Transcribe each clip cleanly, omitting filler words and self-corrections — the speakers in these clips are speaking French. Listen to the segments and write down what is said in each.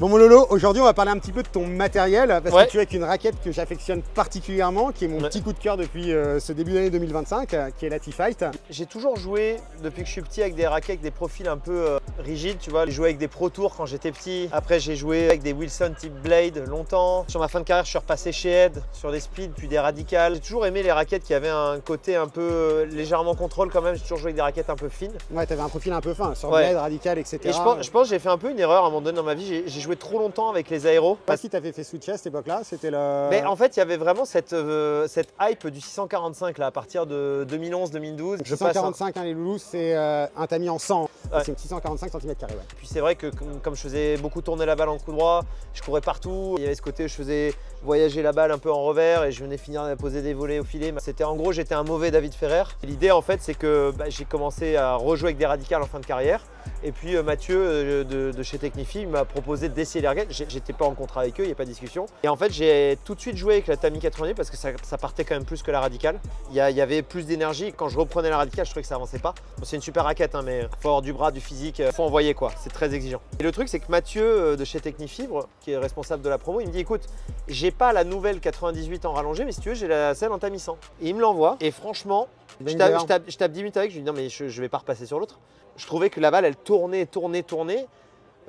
Bon mon Lolo, aujourd'hui on va parler un petit peu de ton matériel parce Ouais. que tu es avec une raquette que j'affectionne particulièrement, qui est mon petit coup de cœur depuis ce début d'année 2025, qui est la T-Fight. J'ai toujours joué depuis que je suis petit avec des raquettes avec des profils un peu rigides, tu vois. J'ai joué avec des Pro Tour quand j'étais petit. Après j'ai joué avec des Wilson type Blade longtemps. Sur ma fin de carrière, je suis repassé chez Ed sur des speeds puis des radicales. J'ai toujours aimé les raquettes qui avaient un côté un peu légèrement contrôle quand même. J'ai toujours joué avec des raquettes un peu fines. Ouais, t'avais un profil un peu fin, sur Ouais. Blade, radical, etc. Et je pense que j'ai fait un peu une erreur à un moment donné dans ma vie. J'ai joué trop longtemps avec les aéros. Pas si t'avais fait switcher à cette époque-là, c'était le... Mais en fait, il y avait vraiment cette hype du 645 là, à partir de 2011-2012. 645, les loulous, c'est un tamis en 100. Ouais. C'est 645 cm². Ouais. Puis c'est vrai que comme je faisais beaucoup tourner la balle en coup droit, je courais partout. Il y avait ce côté où je faisais voyager la balle un peu en revers et je venais finir de poser des volets au filet. C'était en gros, j'étais un mauvais David Ferrer. L'idée en fait, c'est que j'ai commencé à rejouer avec des radicales en fin de carrière. Et puis Mathieu de chez Technifi m'a proposé d'essayer les raquettes. J'étais pas en contrat avec eux, il n'y a pas de discussion. Et en fait, j'ai tout de suite joué avec la Tamiya 90 parce que ça partait quand même plus que la radicale. Il y avait plus d'énergie. Quand je reprenais la radicale, je trouvais que ça avançait pas. Bon, c'est une super raquette, hein, mais faut avoir du bras, du physique, faut envoyer quoi. C'est très exigeant. Et le truc, c'est que Mathieu de chez Technifibre, qui est responsable de la promo, il me dit écoute, j'ai pas la nouvelle 98 en rallongé, mais si tu veux, j'ai celle en Tamiya 100. Et il me l'envoie. Et franchement, je tape 10 minutes avec, je lui dis non, mais je vais pas repasser sur l'autre. Je trouvais que la balle, elle tournait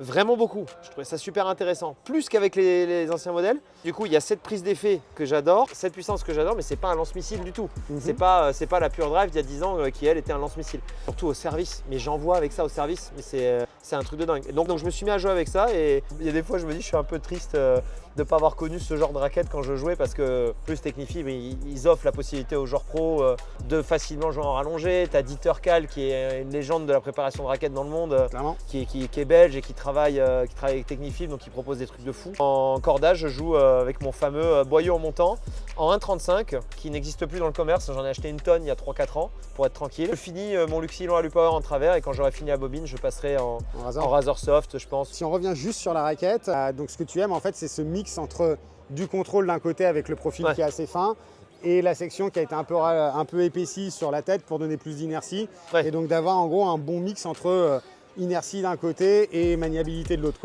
vraiment beaucoup. Je trouvais ça super intéressant, plus qu'avec les anciens modèles. Du coup, il y a cette prise d'effet que j'adore, cette puissance que j'adore, mais c'est pas un lance-missile du tout. C'est pas la Pure Drive d'il y a 10 ans qui, elle, était un lance-missile. Surtout au service, mais j'envoie avec ça au service, mais c'est un truc de dingue. Et donc je me suis mis à jouer avec ça et il y a des fois, je me dis, je suis un peu triste de ne pas avoir connu ce genre de raquette quand je jouais parce que plus Technifi, ils offrent la possibilité aux joueurs pros de facilement jouer en rallongé. Tu as Dieter Kahl qui est une légende de la préparation de raquettes dans le monde, qui est belge et qui travaille avec Technifi, donc qui propose des trucs de fou. En cordage, je joue avec mon fameux boyau en montant en 1,35 qui n'existe plus dans le commerce. J'en ai acheté une tonne il y a 3-4 ans pour être tranquille. Je finis mon Luxilon à Lupower en travers et quand j'aurai fini la bobine, je passerai en Razor Soft, je pense. Si on revient juste sur la raquette, donc ce que tu aimes en fait, c'est ce mix entre du contrôle d'un côté avec le profil qui est assez fin et la section qui a été un peu épaissie sur la tête pour donner plus d'inertie. Et donc d'avoir en gros un bon mix entre inertie d'un côté et maniabilité de l'autre.